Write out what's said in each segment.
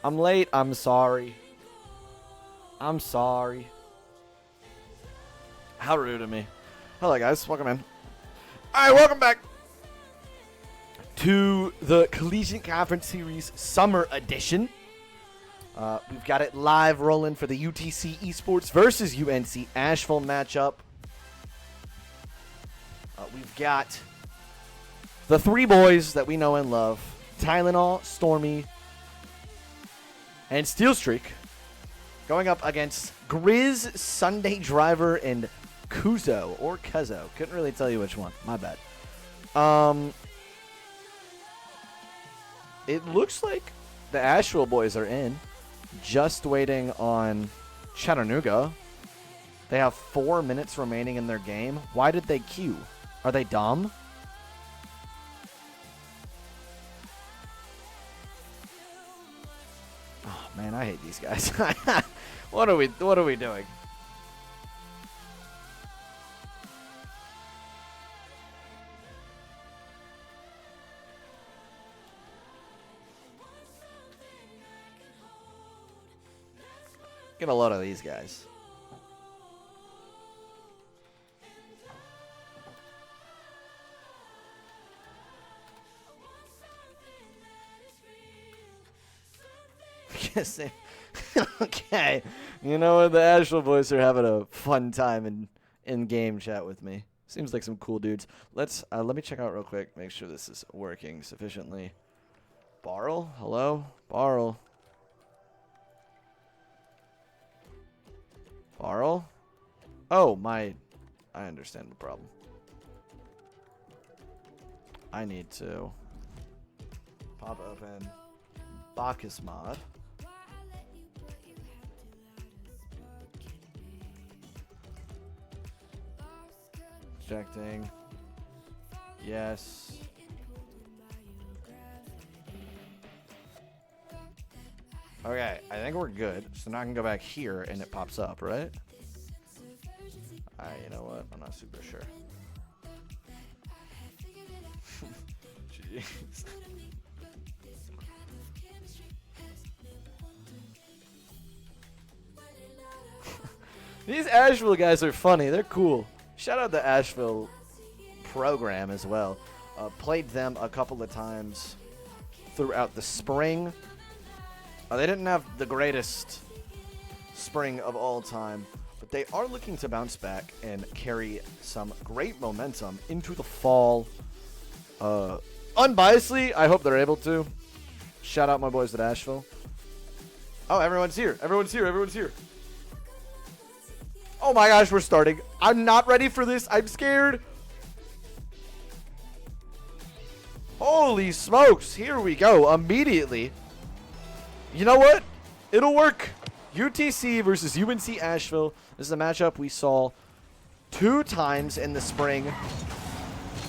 I'm late. I'm sorry. I'm sorry. How rude of me. Hello, guys. Welcome in. All right, welcome back to the Collegiate Conference Series Summer Edition. We've got it live rolling for the UTC Esports versus UNC Asheville matchup. We've got the three boys that we know and love, Tylenol, Stormy, and Steel Streak, going up against Grizz, Sunday Driver, and Kuzo, or Kuzo. Couldn't really tell you which one. My bad. It looks like the Asheville boys are in. Just waiting on Chattanooga. They have 4 minutes remaining in their game. Why did they queue? Are they dumb? Oh man, I hate these guys. What are we doing? Get a load of these guys. Okay. You know what? The Asheville boys are having a fun time in game chat with me. Seems like some cool dudes. Let me check out real quick. Make sure this is working sufficiently. Barrel? Hello? Barrel. Barrel? Oh, I understand the problem. I need to pop open Bacchus mod. Projecting. Yes. Okay, I think we're good. So now I can go back here and it pops up, right? Alright, you know what? I'm not super sure. Jeez. These Asheville guys are funny. They're cool. Shout out the Asheville program as well. Played them a couple of times throughout the spring. They didn't have the greatest spring of all time, but they are looking to bounce back and carry some great momentum into the fall. Unbiasedly, I hope they're able to. Shout out my boys at Asheville. Oh, everyone's here. Everyone's here. Everyone's here. Oh my gosh, we're starting. I'm not ready for this. I'm scared. Holy smokes. Here we go. Immediately. You know what? It'll work. UTC versus UNC Asheville. This is a matchup we saw 2 times in the spring,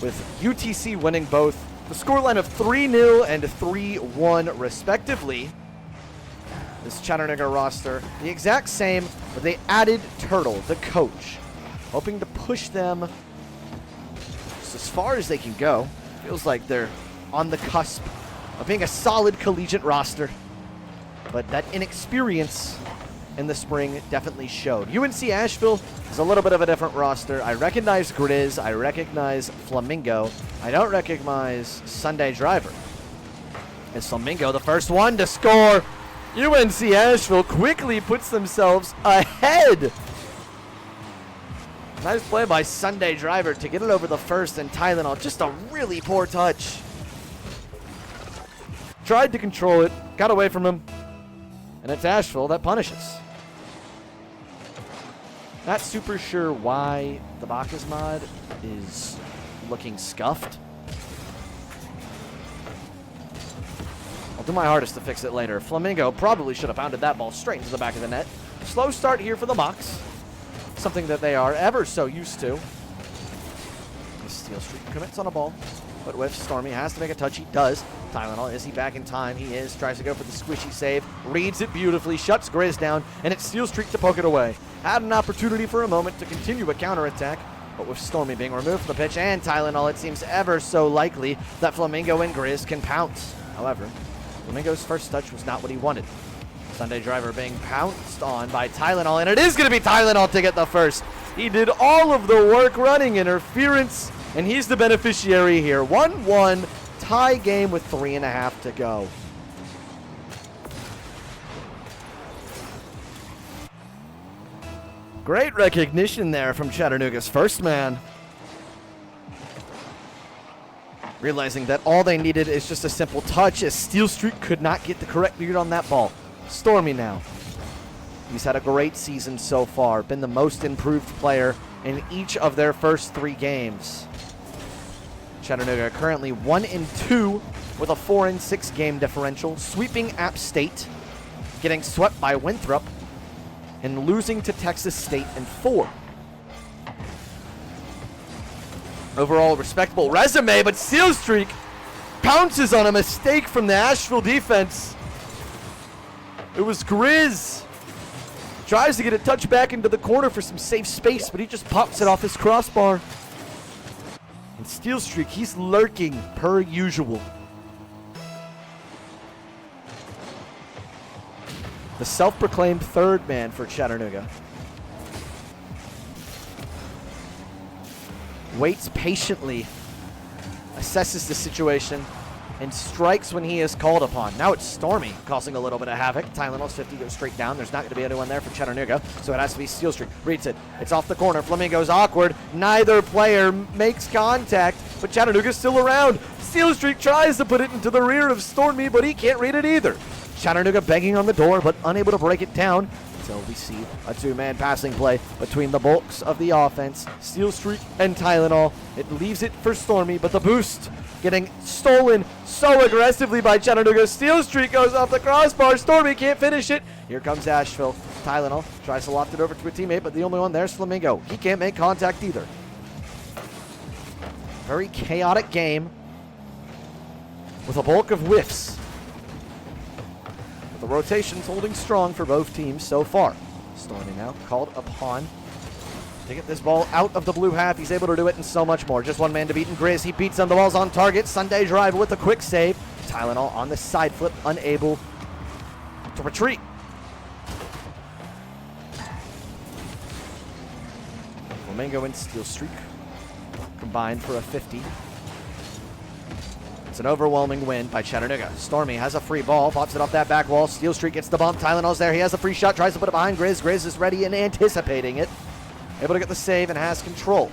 with UTC winning both. The scoreline of 3-0 and 3-1 respectively. This Chattanooga roster, the exact same, but they added Turtle, the coach, hoping to push them just as far as they can go. Feels like they're on the cusp of being a solid collegiate roster, but that inexperience in the spring definitely showed. UNC Asheville is a little bit of a different roster. I recognize Grizz. I recognize Flamingo. I don't recognize Sunday Driver. Is Flamingo the first one to score? UNC Asheville quickly puts themselves ahead. Nice play by Sunday Driver to get it over the first, and Tylenol, just a really poor touch. Tried to control it, got away from him, and it's Asheville that punishes. Not super sure why the Bacchus mod is looking scuffed. I'll do my hardest to fix it later. Flamingo probably should have pounded that ball straight into the back of the net. Slow start here for the Mocs. Something that they are ever so used to. The Steel Streak commits on a ball, but with Stormy has to make a touch. He does. Tylenol, is he back in time? He is. Tries to go for the squishy save. Reads it beautifully. Shuts Grizz down, and it's Steel Streak to poke it away. Had an opportunity for a moment to continue a counterattack, but with Stormy being removed from the pitch and Tylenol, it seems ever so likely that Flamingo and Grizz can pounce. However, Flamingo's first touch was not what he wanted. Sunday Driver being pounced on by Tylenol, and it is going to be Tylenol to get the first. He did all of the work running interference, and he's the beneficiary here. 1-1, tie game with 3.5 to go. Great recognition there from Chattanooga's first man. Realizing that all they needed is just a simple touch, as Steel Streak could not get the correct read on that ball. Stormy now. He's had a great season so far, been the most improved player in each of their first 3 games. Chattanooga currently 1-2 with a 4-6 game differential, sweeping App State, getting swept by Winthrop, and losing to Texas State in 4. Overall, respectable resume, but Steel Streak pounces on a mistake from the Asheville defense. It was Grizz. Tries to get a touch back into the corner for some safe space, but he just pops it off his crossbar. And Steel Streak, he's lurking per usual. The self-proclaimed third man for Chattanooga. Waits patiently, assesses the situation, and strikes when he is called upon. Now it's Stormy causing a little bit of havoc. Tylenol's 50 goes straight down. There's not going to be anyone there for Chattanooga, so it has to be Steel Streak. Reads it. It's off the corner. Flamingo's awkward. Neither player makes contact, but Chattanooga's still around. Steel Streak tries to put it into the rear of Stormy, but he can't read it either. Chattanooga begging on the door, but unable to break it down. So we see a 2-man passing play between the bulks of the offense, Steel Streak and Tylenol. It leaves it for Stormy, but the boost getting stolen so aggressively by Chattanooga. Steel Streak goes off the crossbar. Stormy can't finish it. Here comes Asheville. Tylenol tries to loft it over to a teammate, but the only one there is Flamingo. He can't make contact either. Very chaotic game with a bulk of whiffs. The rotation's holding strong for both teams so far. Stormy now called upon to get this ball out of the blue half. He's able to do it and so much more. Just one man to beat, and Grizz, he beats him. The ball's on target. Sunday Drive with a quick save. Tylenol on the side flip, unable to retreat. Flamingo and Steel Streak combined for a 50. It's an overwhelming win by Chattanooga. Stormy has a free ball, pops it off that back wall. Steel Streak gets the bump. Tylenol's there. He has a free shot, tries to put it behind Grizz. Grizz is ready and anticipating it. Able to get the save and has control.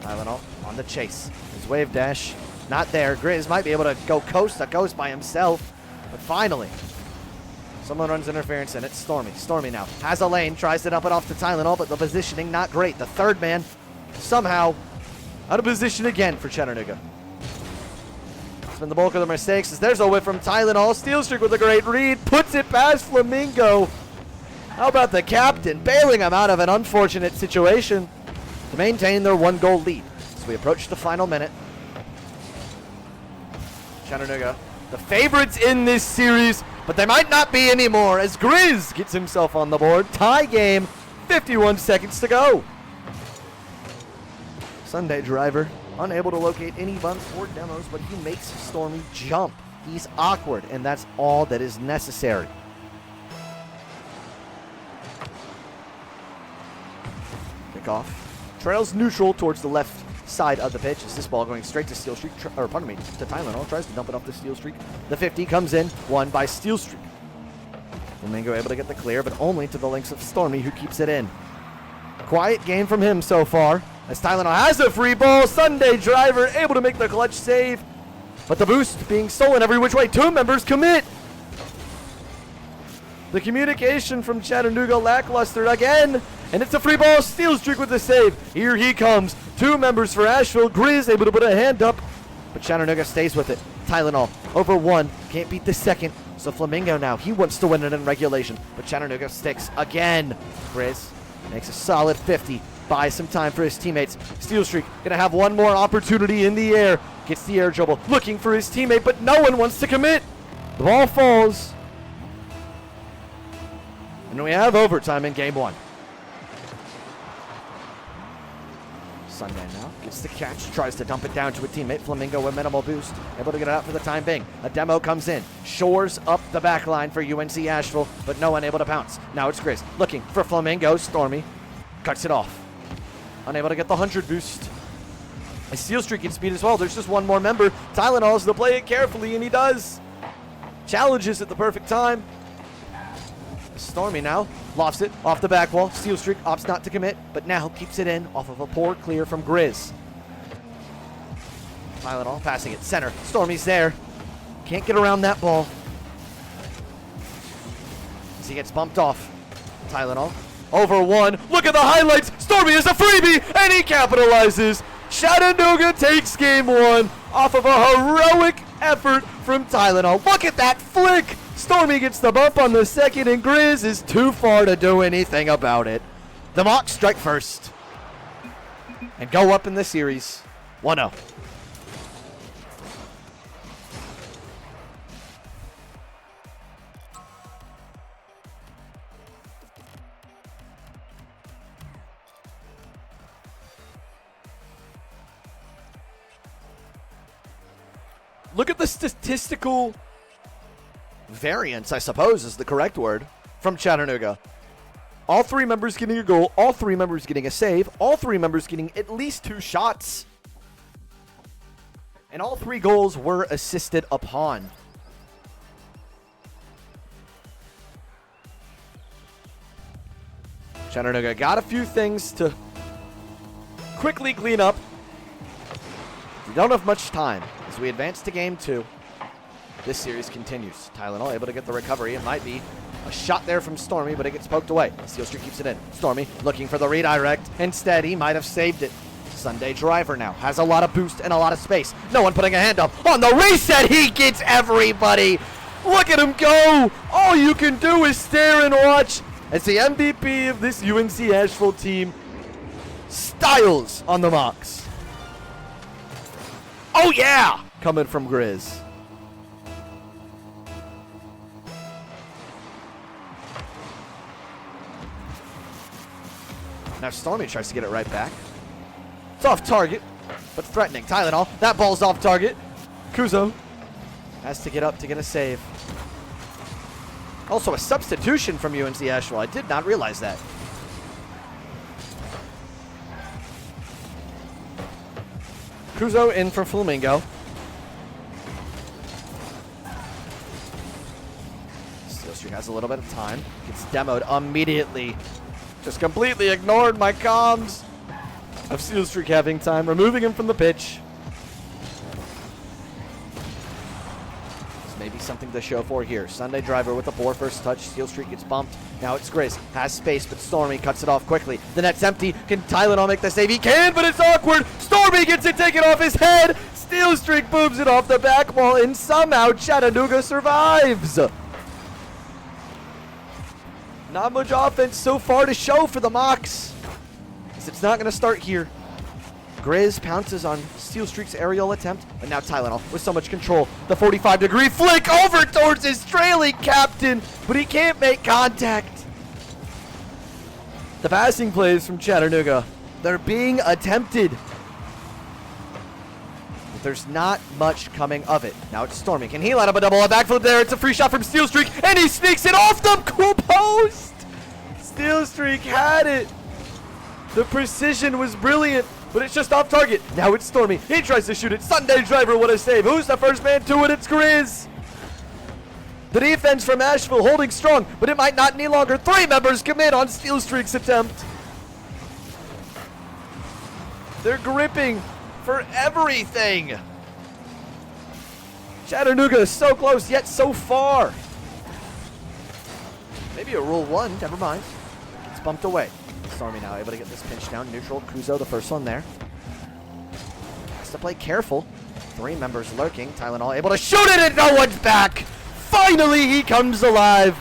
Tylenol on the chase. His wave dash not there. Grizz might be able to go coast to coast by himself, but finally, someone runs interference in it. Stormy. Stormy now has a lane, tries to dump it off to Tylenol, but the positioning not great. The third man somehow out of position again for Chattanooga. Been the bulk of the mistakes, as there's a whiff from Tylenol. Steel Streak with a great read, puts it past Flamingo. How about the captain bailing him out of an unfortunate situation to maintain their 1-goal lead as we approach the final minute. Chattanooga, the favorites in this series, but they might not be anymore, as Grizz gets himself on the board. Tie game, 51 seconds to go. Sunday Driver unable to locate any bumps or demos, but he makes Stormy jump. He's awkward, and that's all that is necessary. Kickoff. Trails neutral towards the left side of the pitch. Is this ball going straight to Steel Streak? To Tylenol. Tries to dump it off to Steel Streak. The 50 comes in, won by Steel Streak. Flamingo able to get the clear, but only to the links of Stormy, who keeps it in. Quiet game from him so far, as Tylenol has a free ball. Sunday Driver able to make the clutch save, but the boost being stolen every which way. 2 members commit. The communication from Chattanooga lackluster again, and it's a free ball. Steel Streak with the save. Here he comes. 2 members for Asheville. Grizz able to put a hand up, but Chattanooga stays with it. Tylenol over 1. Can't beat the second. So Flamingo now, he wants to win it in regulation, but Chattanooga sticks again. Grizz makes a solid 50. Buys some time for his teammates. Steel Streak gonna have one more opportunity in the air. Gets the air dribble, looking for his teammate, but no one wants to commit. The ball falls. And we have overtime in game 1. Sunday now gets the catch, tries to dump it down to a teammate. Flamingo with minimal boost, able to get it out for the time being. A demo comes in, shores up the back line for UNC Asheville, but no one able to pounce. Now it's Grizz looking for Flamingo. Stormy cuts it off, unable to get the 100 boost. A steal streak in speed as well. There's just one more member. Tylenol's to play it carefully, and he does. Challenges at the perfect time. Stormy now lofts it off the back wall. Steal streak opts not to commit, but now keeps it in off of a poor clear from Grizz. Tylenol passing it center. Stormy's there. Can't get around that ball. As he gets bumped off. Tylenol over one. Look at the highlights. Stormy is a freebie, and he capitalizes. Chattanooga takes game one off of a heroic effort from Tylenol. Look at that flick. Stormy gets the bump on the second, and Grizz is too far to do anything about it. The Mocs strike first and go up in the series 1-0. Look at the statistical variance, I suppose is the correct word, from Chattanooga. All three members getting a goal, all three members getting a save, all three members getting at least 2 shots. And all 3 goals were assisted upon. Chattanooga got a few things to quickly clean up. We don't have much time as we advance to game 2. This series continues. Tylenol able to get the recovery. It might be a shot there from Stormy, but it gets poked away. Steel Streak keeps it in. Stormy looking for the redirect. Instead, he might have saved it. Sunday Driver now has a lot of boost and a lot of space. No one putting a hand up. On the reset, he gets everybody. Look at him go. All you can do is stare and watch as the MVP of this UNC Asheville team styles on the Mocs. Oh, yeah! Coming from Grizz. Now Stormy tries to get it right back. It's off target, but threatening. Tylenol, that ball's off target. Kuzo has to get up to get a save. Also a substitution from UNC Asheville. I did not realize that. Kuzo in for Flamingo. Steel Streak has a little bit of time. Gets demoed immediately. Just completely ignored my comms of Steel Streak having time, removing him from the pitch. This may be something to show for here. Sunday Driver with the poor first touch. Steel Streak gets bumped. Now it's Grizz. Has space, but Stormy cuts it off quickly. The net's empty. Can Tylenol make the save? He can, but it's awkward. Stormy gets it taken off his head. Steel Streak booms it off the back wall, and somehow Chattanooga survives. Not much offense so far to show for the Mocs, as it's not going to start here. Grizz pounces on Steel Streak's aerial attempt, but now Tylenol with so much control. The 45-degree flick over towards his trailing captain, but he can't make contact. The passing plays from Chattanooga, they're being attempted, but there's not much coming of it. Now it's Stormy. Can he line up a double? A backflip there. It's a free shot from Steel Streak, and he sneaks it off the cool post. Steel Streak had it. The precision was brilliant, but it's just off target. Now it's Stormy. He tries to shoot it. Sunday Driver, what a save. Who's the first man to it? It's Grizz. The defense from Asheville holding strong, but it might not any longer. 3 members commit on Steel Streak's attempt. They're gripping for everything. Chattanooga is so close, yet so far. Maybe a rule 1, never mind. It's bumped away. Stormy now able to get this pinch down. Neutral, Kuzo, the first one there. Has to play careful. 3 members lurking. Tylenol able to shoot it, and no one's back. Finally, he comes alive.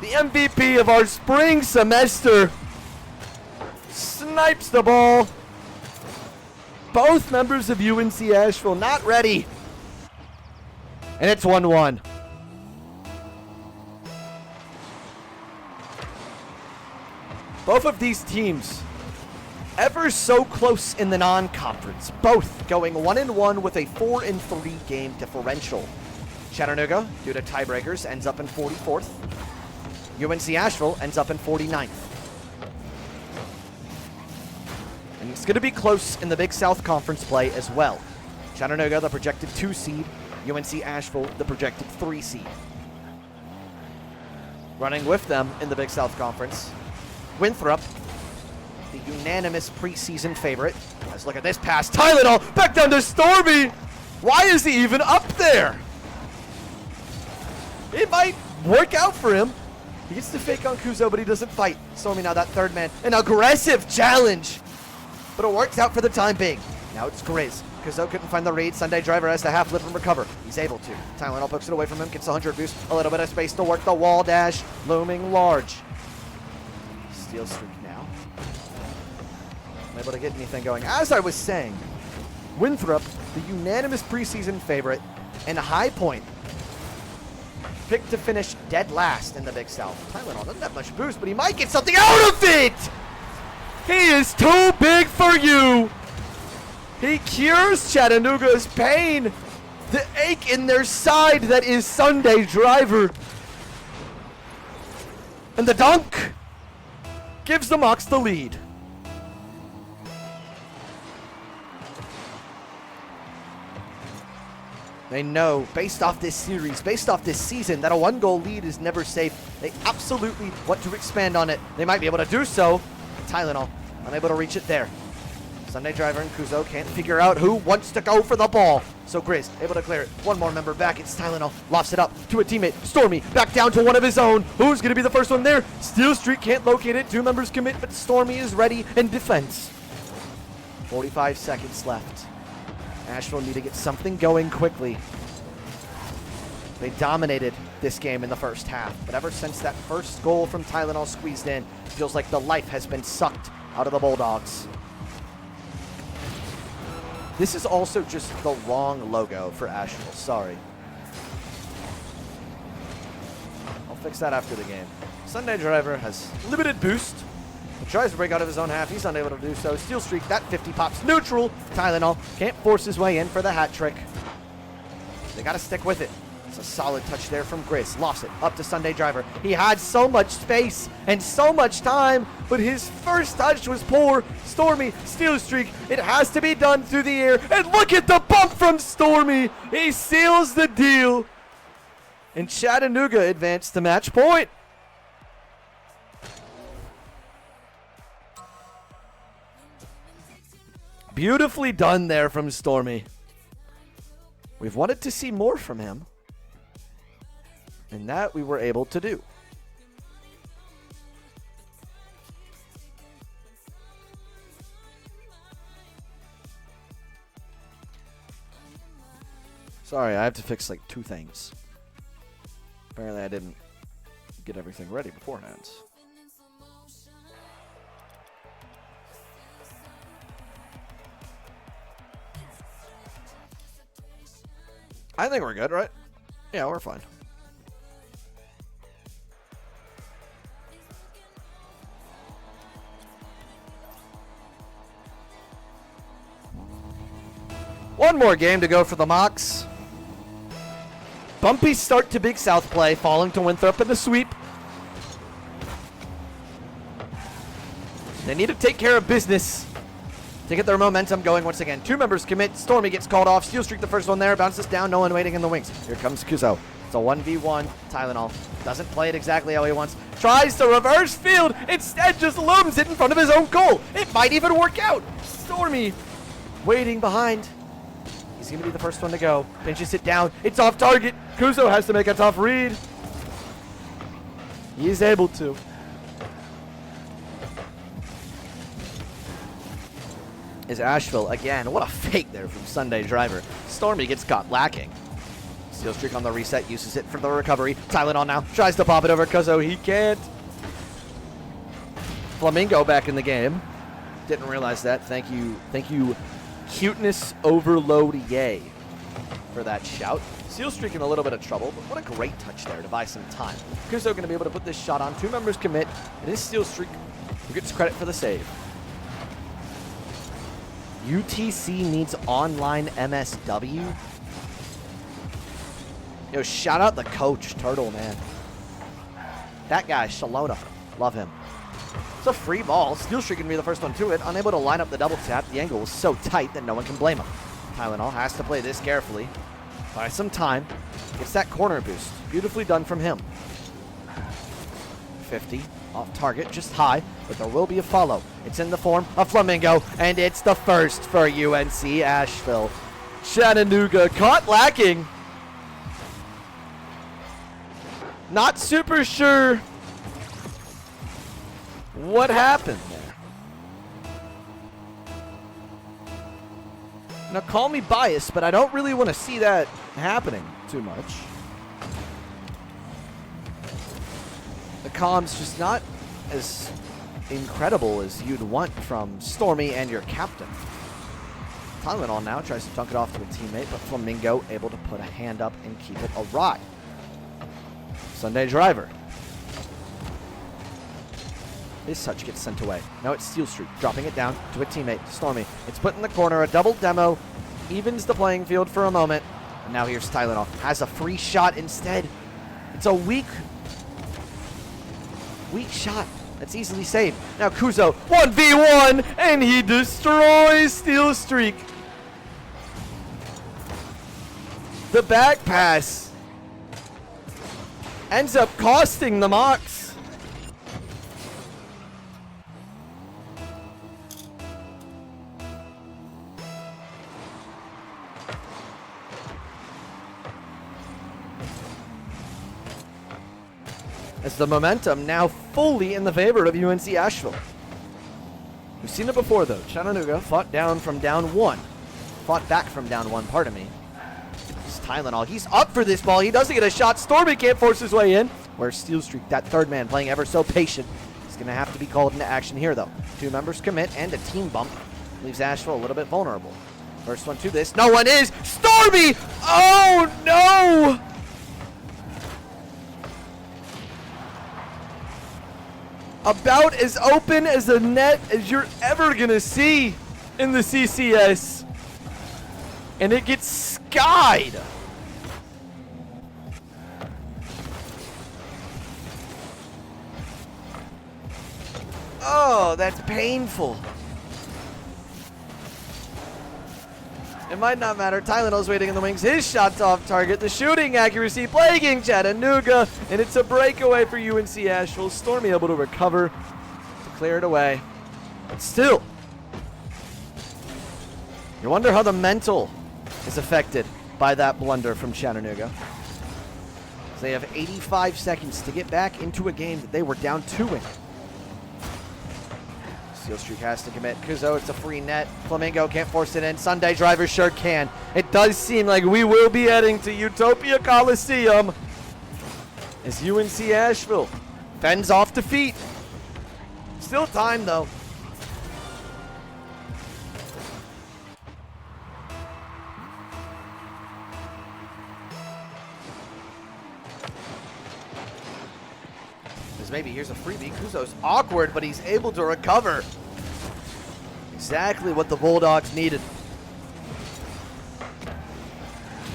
The MVP of our spring semester snipes the ball. Both members of UNC Asheville not ready. And it's 1-1. Both of these teams ever so close in the non-conference, both going 1-1 with a 4-3 game differential. Chattanooga, due to tiebreakers, ends up in 44th. UNC Asheville ends up in 49th. And it's going to be close in the Big South Conference play as well. Chattanooga, the projected 2 seed. UNC Asheville, the projected 3 seed. Running with them in the Big South Conference, Winthrop, the unanimous preseason favorite. Let's look at this pass. Tylenol back down to Stormy. Why is he even up there? It might work out for him. He gets the fake on Kuzo, but he doesn't fight. Stormy now that third man. An aggressive challenge. But it works out for the time being. Now it's Grizz. Kuzo couldn't find the read. Sunday Driver has to half flip and recover. He's able to. Tylenol pokes it away from him. Gets 100 boost. A little bit of space to work the wall dash. Looming large. Steal streak now. Unable to get anything going. As I was saying, Winthrop, the unanimous preseason favorite, and High Point, picked to finish dead last in the Big South. Tylenol doesn't have much boost, but he might get something out of it! He is too big for you! He cures Chattanooga's pain! The ache in their side that is Sunday Driver. And the dunk gives the Mocs the lead. They know, based off this series, based off this season, that a 1-goal lead is never safe. They absolutely want to expand on it. They might be able to do so. Tylenol, unable to reach it there. Sunday Driver and Kuzo can't figure out who wants to go for the ball. So Grizz, able to clear it. One more member back. It's Tylenol. Lofts it up to a teammate. Stormy, back down to one of his own. Who's going to be the first one there? Steel Streak can't locate it. 2 members commit, but Stormy is ready in defense. 45 seconds left. Asheville need to get something going quickly. They dominated this game in the first half, but ever since that first goal from Tylenol squeezed in, it feels like the life has been sucked out of the Bulldogs. This is also just the wrong logo for Asheville. Sorry. I'll fix that after the game. Sunday Driver has limited boost. He tries to break out of his own half. He's unable to do so. Steel Streak, that 50 pops neutral. Tylenol can't force his way in for the hat trick. They got to stick with it. It's a solid touch there from Grizz. Lofts it up to Sunday Driver. He had so much space and so much time, but his first touch was poor. Stormy, Steel Streak. It has to be done through the air. And look at the bump from Stormy. He seals the deal. And Chattanooga advanced to match point. Beautifully done there from Stormy. We've wanted to see more from him. And that we were able to do. Sorry, I have to fix like 2 things. Apparently I didn't get everything ready beforehand. I think we're good, right? Yeah, we're fine. One more game to go for the Mocs. Bumpy start to Big South play, falling to Winthrop in the sweep. They need to take care of business to get their momentum going once again. 2 members commit. Stormy gets called off. Steel Streak the first one there. Bounces down. No one waiting in the wings. Here comes Kuzo. It's a 1v1. Tylenol doesn't play it exactly how he wants. Tries to reverse field. Instead just looms it in front of his own goal. It might even work out. Stormy waiting behind. He's going to be the first one to go. Pinches it down. It's off target. Kuzo has to make a tough read. He's able to. Is Asheville again. What a fake there from Sunday Driver. Stormy gets caught lacking. Steel Streak on the reset. Uses it for the recovery. Tylenol now. Tries to pop it over Kuzo. He can't. Flamingo back in the game. Didn't realize that. Thank you. Thank you. Cuteness overload yay for that shout. Steel Streak in a little bit of trouble, but what a great touch there to buy some time. Kuzo going to be able to put this shot on. 2 members commit. It is Steel Streak who gets credit for the save. UTC needs online MSW. Yo, shout out the coach, Turtle, man. That guy, Shalota. Love him. It's a free ball. Steel Streak can be the first one to it. Unable to line up the double tap. The angle was so tight that no one can blame him. Tylenol has to play this carefully. Buy some time. Gets that corner boost. Beautifully done from him. 50. Off target, just high, but there will be a follow. It's in the form of Flamingo, and it's the first for UNC Asheville. Chattanooga caught lacking. Not super sure what happened there. Now, call me biased, but I don't really want to see that happening too much. The comms just not as incredible as you'd want from Stormy and your captain. Tylenol now tries to dunk it off to a teammate, but Flamingo able to put a hand up and keep it awry. Sunday Driver. This touch gets sent away. Now it's Steel Streak, dropping it down to a teammate, Stormy. It's put in the corner, a double demo, evens the playing field for a moment. And now here's Tylenol, has a free shot instead. It's a weak shot. That's easily saved. Now Kuzo, 1v1, and he destroys Steel Streak. The back pass ends up costing the Mox. As the momentum now fully in the favor of UNC Asheville. We've seen it before, though. Chattanooga fought back from down one, pardon me. It's Tylenol. He's up for this ball. He doesn't get a shot. Stormy can't force his way in. Where's Steel Streak, that third man, playing ever so patient. He's going to have to be called into action here, though. Two members commit, and a team bump leaves Asheville a little bit vulnerable. First one to this. No one is. Stormy! Oh, no! About as open as a net as you're ever going to see in the CCS. And it gets skied. Oh, that's painful. It might not matter. Tylenol's waiting in the wings. His shot's off target. The shooting accuracy plaguing Chattanooga. And it's a breakaway for UNC Asheville. Stormy able to recover to clear it away. But still, you wonder how the mental is affected by that blunder from Chattanooga. So they have 85 seconds to get back into a game that they were down 2 in. Steel Streak has to commit. Kuzo, it's a free net. Flamingo can't force it in. Sunday Driver sure can. It does seem like we will be heading to Utopia Coliseum as UNC Asheville fends off defeat. Still time, though. Maybe here's a freebie. Kuzo's awkward, but he's able to recover. Exactly what the Bulldogs needed.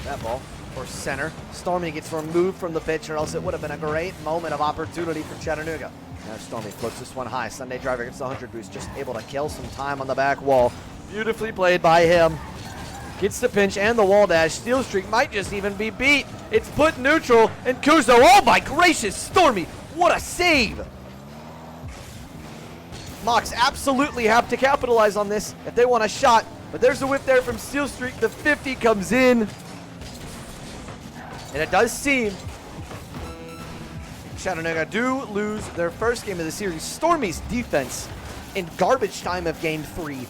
That ball for center. Stormy gets removed from the pitch, or else it would have been a great moment of opportunity for Chattanooga. Now Stormy floats this one high. Sunday Driver gets the 100 boost, just able to kill some time on the back wall. Beautifully played by him. Gets the pinch and the wall dash. Steel Streak might just even be beat. It's put neutral, and Kuzo, oh my gracious, Stormy, what a save! Mox absolutely have to capitalize on this if they want a shot. But there's a whip there from Steel Streak. The 50 comes in. And it does seem Chattanooga do lose their first game of the series. Stormy's defense in garbage time of game 3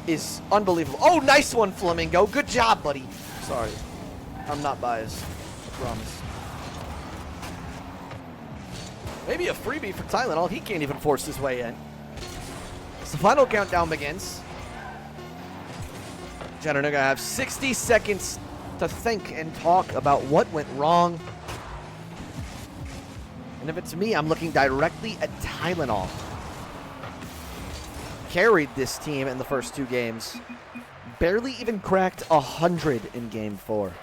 is unbelievable. Oh, nice one, Flamingo. Good job, buddy. Sorry. I'm not biased. I promise. Maybe a freebie for Tylenol. He can't even force his way in. As the final countdown begins, Chattanooga have 60 seconds to think and talk about what went wrong. And if it's me, I'm looking directly at Tylenol. carried this team in the first 2 games. Barely even cracked 100 in game 4.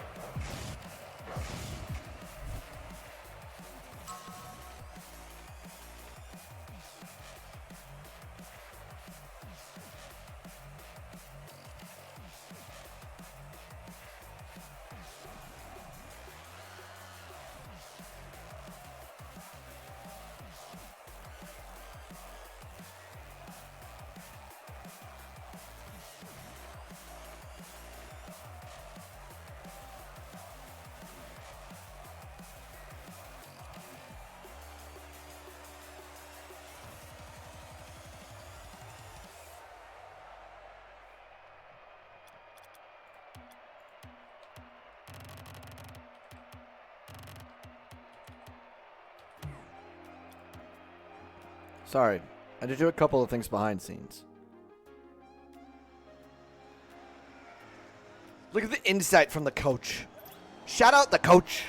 Sorry, I had to do a couple of things behind scenes. Look at the insight from the coach. Shout out the coach.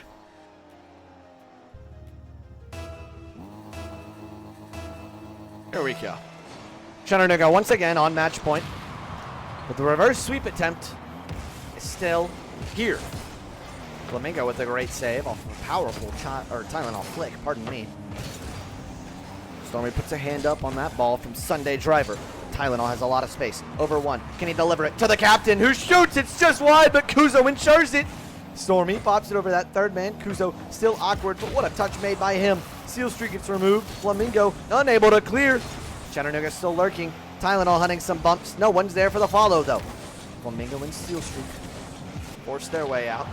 Here we go. Chattanooga once again on match point. But the reverse sweep attempt is still here. Flamingo with a great save off of a powerful Tylenol flick, pardon me. Stormy puts a hand up on that ball from Sunday Driver. Tylenol has a lot of space. Over 1. Can he deliver it to the captain who shoots? It's just wide, but Kuzo ensures it. Stormy pops it over that 3rd man. Kuzo still awkward, but what a touch made by him. Seal streak gets removed. Flamingo unable to clear. Chattanooga still lurking. Tylenol hunting some bumps. No one's there for the follow, though. Flamingo and Seal streak force their way out.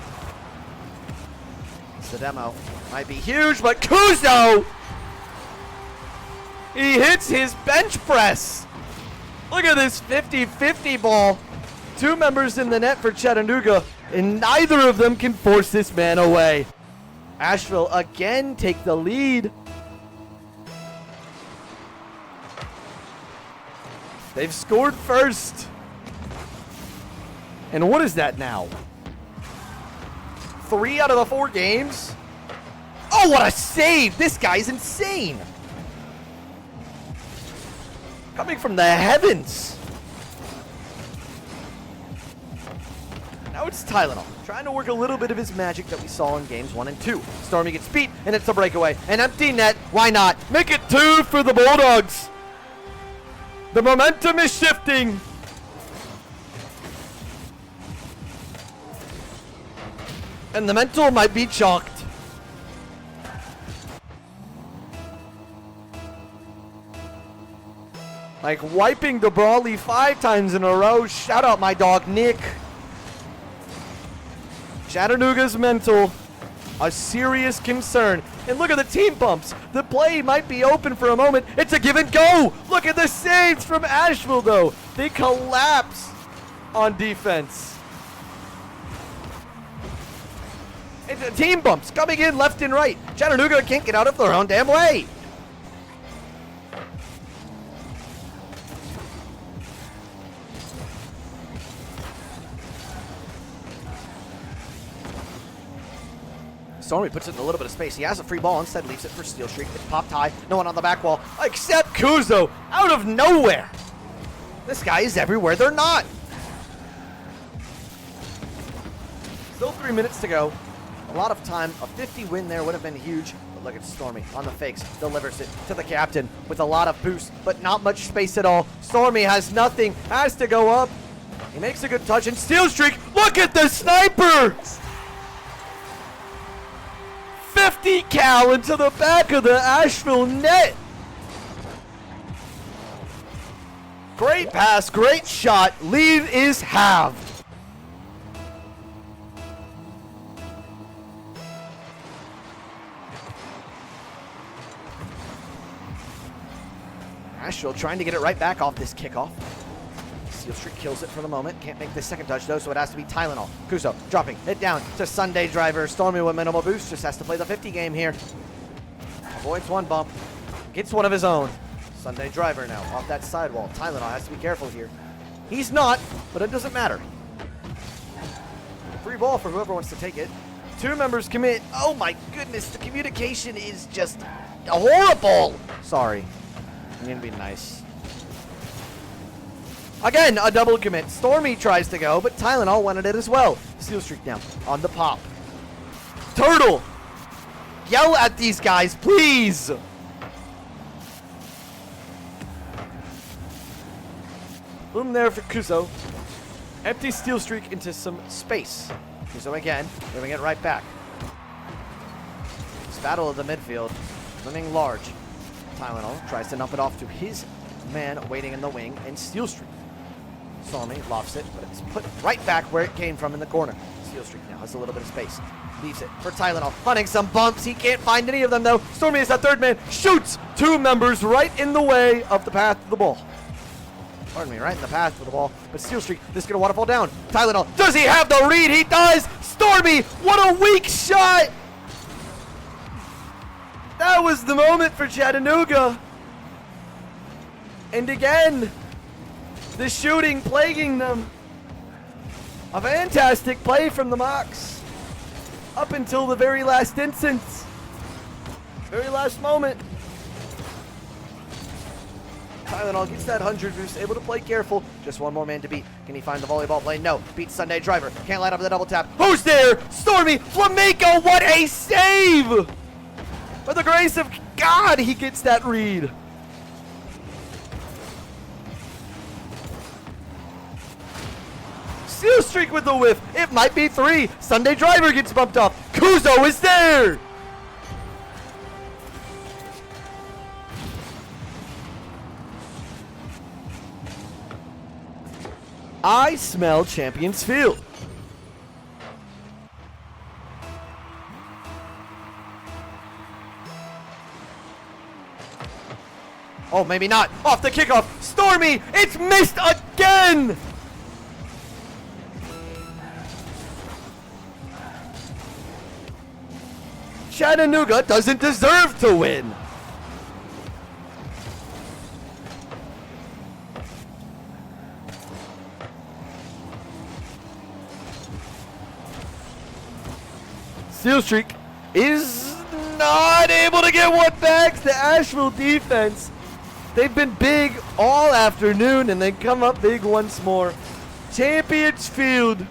It's the demo. Might be huge, but Kuzo! He hits his bench press. Look at this 50-50 ball. 2 members in the net for Chattanooga, and neither of them can force this man away. Asheville again take the lead. They've scored first. And what is that now? 3 out of the 4 games? Oh, what a save! This guy's insane. Coming from the heavens. Now it's Tylenol, trying to work a little bit of his magic that we saw in games 1 and 2. Stormy gets beat, and it's a breakaway. An empty net, why not? Make it 2 for the Bulldogs. The momentum is shifting. And the mental might be chalked. Like wiping the Brawley 5 times in a row. Shout out my dog, Nick. Chattanooga's mental, a serious concern. And look at the team bumps. The play might be open for a moment. It's a give and go. Look at the saves from Asheville, though. They collapse on defense. It's the team bumps coming in left and right. Chattanooga can't get out of their own damn way. Stormy puts it in a little bit of space. He has a free ball, instead leaves it for Steel Streak. It's popped high. No one on the back wall except Kuzo out of nowhere. This guy is everywhere they're not. Still 3 minutes to go. A lot of time. A 50 win there would have been huge. But look at Stormy on the fakes. Delivers it to the captain with a lot of boost, but not much space at all. Stormy has nothing. Has to go up. He makes a good touch, and Steel Streak. Look at the sniper! 50 cal into the back of the Asheville net. Great pass, great shot. Lead is halved. Asheville trying to get it right back off this kickoff. Steel Streak kills it for the moment. Can't make the second touch, though, so it has to be Tylenol. Kuzo dropping it down to Sunday Driver. Stormy with minimal boost. Just has to play the 50 game here. Avoids one bump. Gets one of his own. Sunday Driver now off that sidewall. Tylenol has to be careful here. He's not, but it doesn't matter. Free ball for whoever wants to take it. 2 members commit. Oh my goodness, the communication is just horrible. Sorry. I'm going to be nice. Again, a double commit. Stormy tries to go, but Tylenol wanted it as well. Steal streak now on the pop. Turtle! Yell at these guys, please! Boom there for Kuzo. Empty steal streak into some space. Kuzo again, moving it right back. This battle of the midfield, running large. Tylenol tries to nump it off to his man waiting in the wing and steal streak. Stormy lofts it, but it's put right back where it came from in the corner. Steal streak now has a little bit of space. Leaves it for Tylenol, hunting some bumps. He can't find any of them though. Stormy is that third man, shoots 2 members right in the way of the path to the ball. Pardon me, right in the path to the ball. But steal streak, this is gonna want to fall down. Tylenol, does he have the read? He does! Stormy, what a weak shot! That was the moment for Chattanooga. And again, the shooting plaguing them. A fantastic play from the Mocs. Up until the very last instance. Very last moment. Tylenol gets that 100 boost, able to play careful. Just one more man to beat. Can he find the volleyball play? No. Beats Sunday Driver. Can't light up the double tap. Who's there? Stormy Flamenco. What a save! By the grace of God, he gets that read. Steal streak with the whiff. It might be 3. Sunday Driver gets bumped off. Kuzo is there. I smell Champions Field. Oh, maybe not. Off the kickoff. Stormy, it's missed again. Chattanooga doesn't deserve to win. Steal streak is not able to get one back. The Asheville defense. They've been big all afternoon and they come up big once more. Champions Field.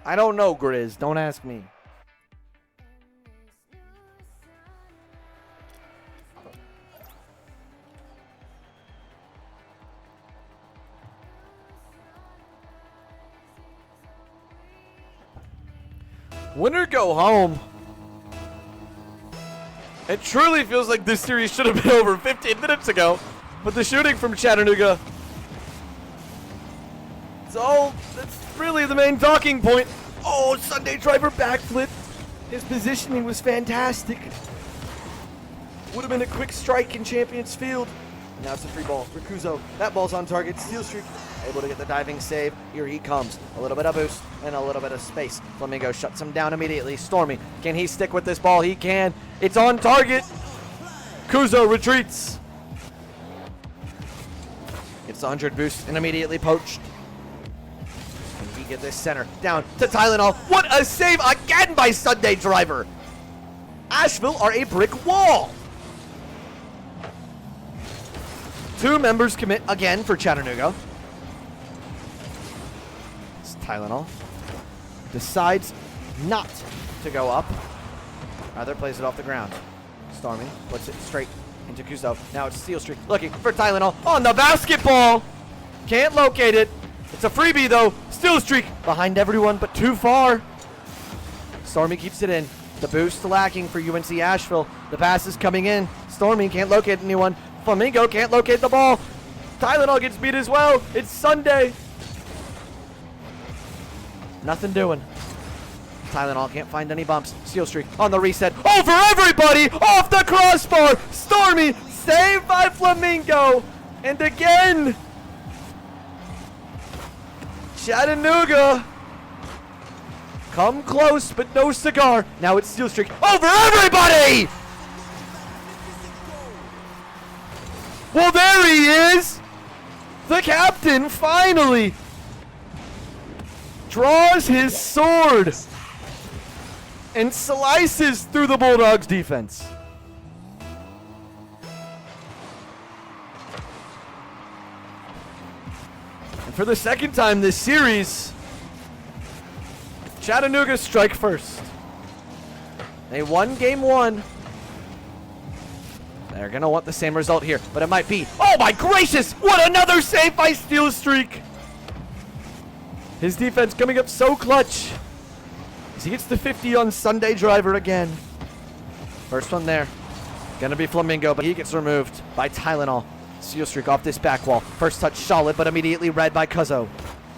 I don't know, Grizz. Don't ask me. Winner go home. It truly feels like this series should have been over 15 minutes ago. But the shooting from Chattanooga. So, that's really the main talking point. Oh, Sunday Driver backflip. His positioning was fantastic. Would have been a quick strike in Champions Field. Now it's a free ball for Kuzo. That ball's on target. Steal streak. Able to get the diving save. Here he comes. A little bit of boost and a little bit of space. Flamingo shuts him down immediately. Stormy, can he stick with this ball? He can. It's on target. Kuzo retreats. Gets the 100 boost and immediately poached. Can he get this center down to Tylenol? What a save again by Sunday Driver. Asheville are a brick wall. 2 members commit again for Chattanooga. It's Tylenol. Decides not to go up. Rather plays it off the ground. Stormy puts it straight into Kuzo. Now it's steal streak looking for Tylenol on the basketball. Can't locate it. It's a freebie though. Steal streak behind everyone but too far. Stormy keeps it in. The boost lacking for UNC Asheville. The pass is coming in. Stormy can't locate anyone. Flamingo can't locate the ball. Tylenol gets beat as well. It's Sunday. Nothing doing. Tylenol can't find any bumps. Steal streak on the reset. Over everybody! Off the crossbar! Stormy saved by Flamingo! And again, Chattanooga come close, but no cigar. Now it's steal streak over everybody! Well, there he is! The captain finally draws his sword and slices through the Bulldogs defense. And for the second time this series, Chattanooga strike first. They won game one. They're going to want the same result here, but it might be. Oh my gracious! What another save by steal streak! His defense coming up so clutch. As he gets the 50 on Sunday Driver again. First one there. Gonna be Flamingo, but he gets removed by Tylenol. Steal streak off this back wall. First touch solid, but immediately read by Cuzzo.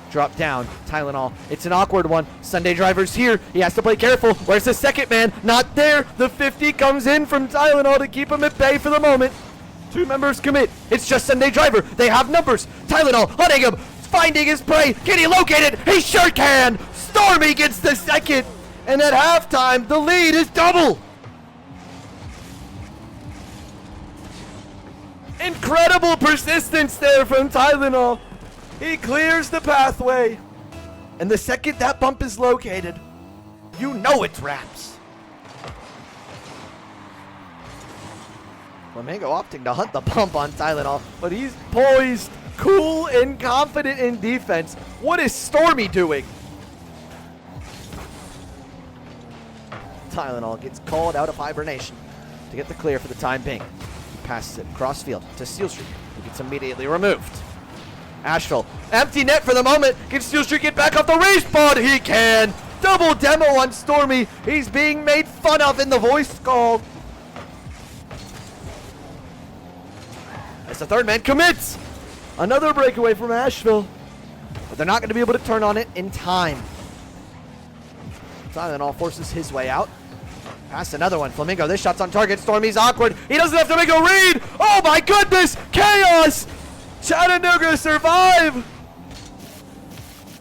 Drop down, Tylenol. It's an awkward one. Sunday Driver's here. He has to play careful. Where's the second man? Not there. The 50 comes in from Tylenol to keep him at bay for the moment. Two members commit. It's just Sunday Driver. They have numbers. Tylenol hunting him. Finding his prey. Can he locate it? He sure can. Stormy gets the second. And at halftime, the lead is double. Incredible persistence there from Tylenol. He clears the pathway. And the second that bump is located, you know it's wraps. Flamingo opting to hunt the bump on Tylenol, but he's poised, cool, and confident in defense. What is Stormy doing? Tylenol gets called out of hibernation to get the clear for the time being. He passes it across field to Steal Streak, who gets immediately removed. Asheville, empty net for the moment. Can Steal Streak get back off the respawn? He can. Double demo on Stormy. He's being made fun of in the voice call. As the third man commits. Another breakaway from Asheville. But they're not going to be able to turn on it in time. Tylenol forces his way out. Pass another one. Flamingo, this shot's on target. Stormy's awkward. He doesn't have to make a read. Oh my goodness. Chaos. Chattanooga survive.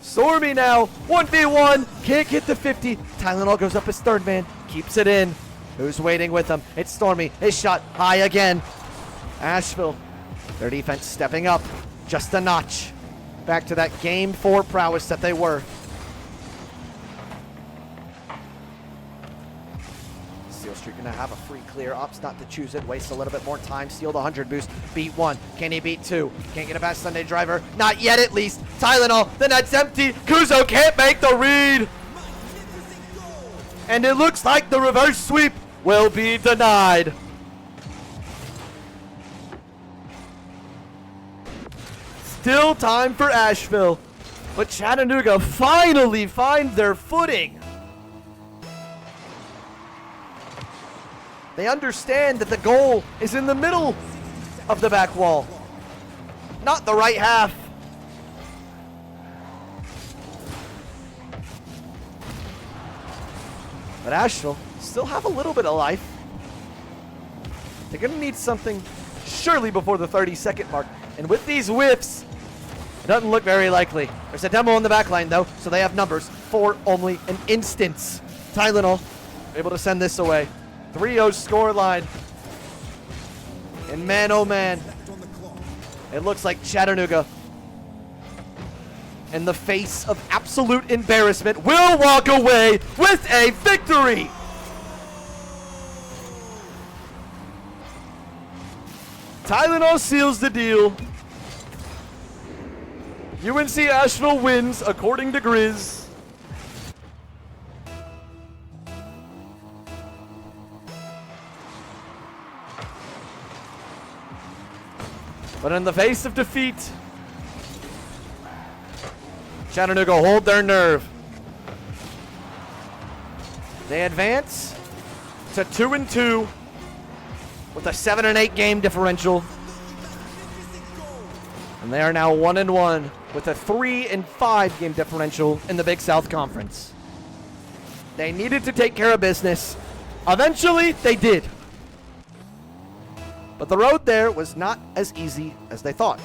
Stormy now 1v1. Can't get the 50. Tylenol goes up as third man. Keeps it in. Who's waiting with him? It's Stormy. His shot high again. Asheville. Their defense stepping up just a notch. Back to that game 4 prowess that they were. Steal Streak gonna have a free clear. Opts not to choose it. Wastes a little bit more time. Steal the 100 boost. Beat 1. Can he beat 2? Can't get a past Sunday Driver. Not yet at least. Tylenol. The net's empty. Kuzo can't make the read. And it looks like the reverse sweep will be denied. Still time for Asheville, but Chattanooga finally finds their footing. They understand that the goal is in the middle of the back wall, not the right half. But Asheville still have a little bit of life. They're gonna need something surely before the 30-second mark. And with these whiffs, it doesn't look very likely. There's a demo on the back line, though, so they have numbers for only an instance. Tylenol able to send this away. 3-0 score line. And man, oh man, it looks like Chattanooga, in the face of absolute embarrassment, will walk away with a victory. Tylenol seals the deal. UNC Asheville wins according to Grizz. But in the face of defeat, Chattanooga hold their nerve. They advance to 2-2 with a 7-8 game differential. And they are now 1-1 with a 3-5 game differential in the Big South Conference. They needed to take care of business. Eventually, they did. But the road there was not as easy as they thought.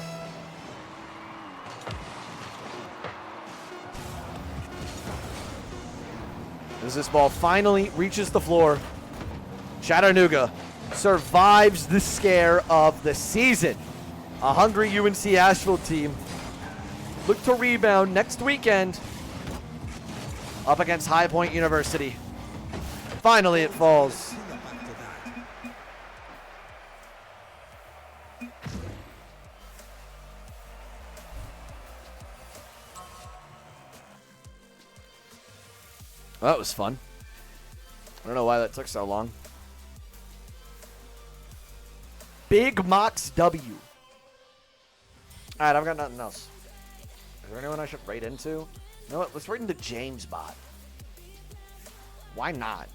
As this ball finally reaches the floor, Chattanooga survives the scare of the season. A hungry UNC Asheville team look to rebound next weekend up against High Point University. Finally, it falls. Well, that was fun. I don't know why that took so long. Big Mox W. All right, I've got nothing else. Is there anyone I should raid into? You know what? Let's raid into James Bot. Why not?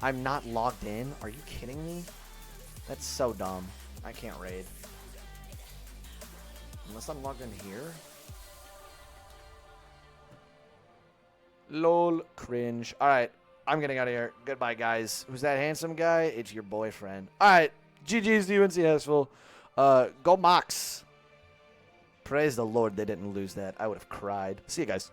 I'm not logged in. Are you kidding me? That's so dumb. I can't raid. Unless I'm logged in here. Lol, cringe. All right, I'm getting out of here. Goodbye, guys. Who's that handsome guy? It's your boyfriend. All right, GG's to UNC Asheville. Go Mox. Praise the Lord they didn't lose that. I would have cried. See you guys.